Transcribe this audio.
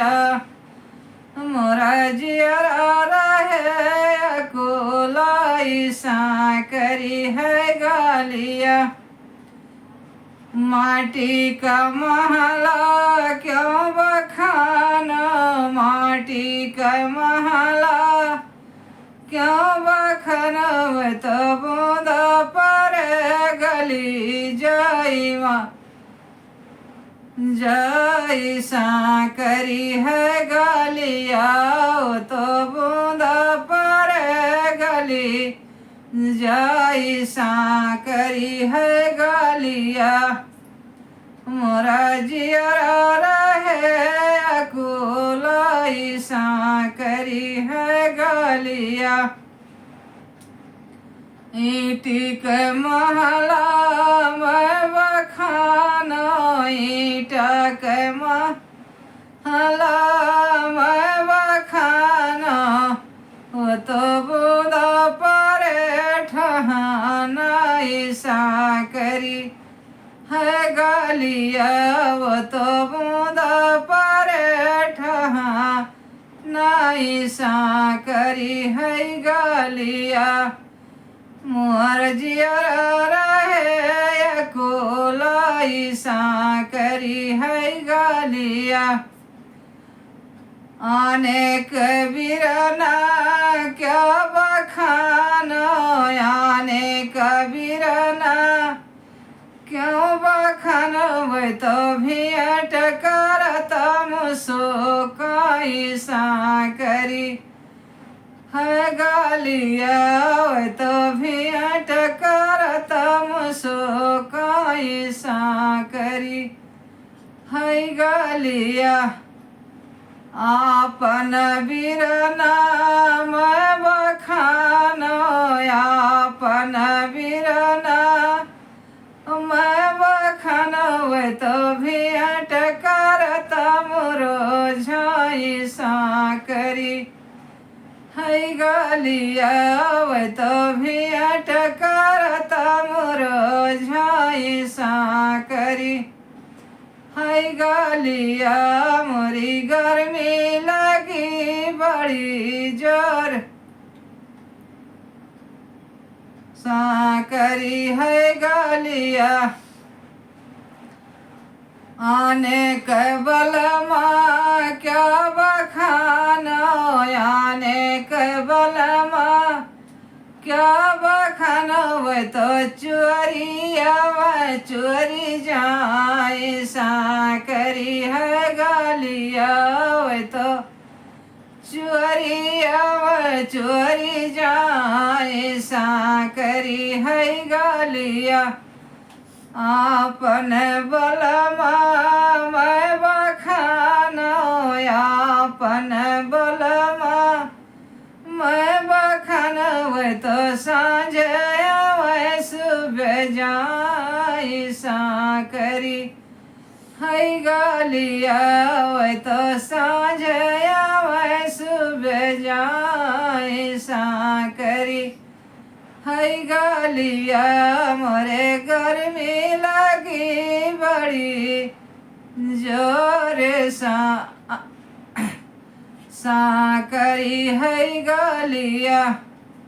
गलिया मोरा जियरा रहे कुलाई साकरी है गलिया माटी का महला क्यों बखाना माटी का महला क्यों बखनव तो बूंद पर गली जाइवा जैसा करी है गलिया तो बूंद पर गली जैसा करी है गलिया मोरा जियरा रहे अकुल ऐसा करी है गलिया ईटी के महला में बखानो ईटा के महला में बखानो वो तो बूंद पर ठहाना ऐसा करी है गलिया वो तो बूंद पर ठहाना ऐसा करी है गलिया मोर जियरा रहे कुल ऐसा करी है गलिया अनेक बिरना क्या बखानो अनेक बिरना क्यों बखानो वे तो भेंट करता मुसो कैसा करी है गलिया वे तो भेंट करता मुसो कैसा करी है गलिया आपन बिरना मैं बखानो आपन बिरना मैं बखानो वे तो भेंट करता मोरो झैसा करी है गलिया वे तो भेंट करता मोरो झैसा करी है गलिया मोरी गर्मी लगी बड़ी जोर साकरी है गलिया आने के बलमा क्या बखानो आने के बलमा क्या बखानो वे तो चोरिया वे चोरी जाए साकरी है गलिया वे तो चोरिया वे चोरी जाए साकरी है गलिया आपन बलमा मैं बखानो आपन बलमा मैं बखानो वे तो सांझ वे सुबह जाए साकरी है गलिया वे तो सांझ वे सुबह जाए साकरी है गलिया मोरे गर्मी लगी बड़ी जोर सा करी है गलिया।